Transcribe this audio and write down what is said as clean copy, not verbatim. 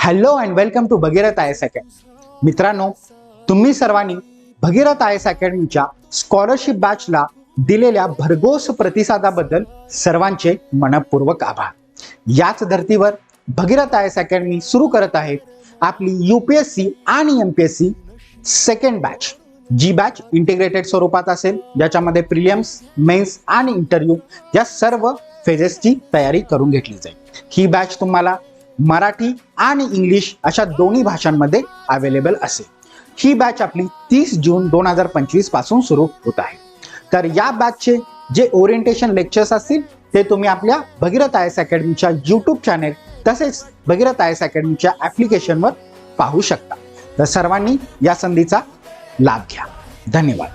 Hello and welcome to Bhagirath IAS academy. मित्रांनो, तुम्ही सर्वांनी भगीरथ IAS अकॅडमीच्या स्कॉलरशिप बॅचला दिलेल्या भरघोस प्रतिसादाबद्दल सर्वांचे मनपूर्वक आभार। याच धर्तीवर भगीरथ IAS अकॅडमी सुरू करत आहे आपली UPSC आणि MPSC सेकंड बॅच। जी बॅच इंटिग्रेटेड स्वरूपात असेल, ज्याच्यामध्ये प्रिलिम्स, मेन्स आणि इंटरव्ह्यू या सर्व फेजेसची तयारी करून घेतली जाईल। ही बॅच तुम्हाला मराठी आणि इंग्लिश अशा दोन्ही भाषांमध्ये अवेलेबल असेल। ही बॅच आपली 30 जून 2025 पासून सुरू होत आहे। तर या बॅचचे जे ओरिएंटेशन लेक्चर्स असतील ते तुम्ही आपल्या भगीरथ IAS अकॅडमीच्या YouTube चॅनेल तसेच भगीरथ IAS अकॅडमीच्या ॲप्लिकेशनवर पाहू शकता। तर सर्वांनी या संधीचा लाभ घ्या। धन्यवाद।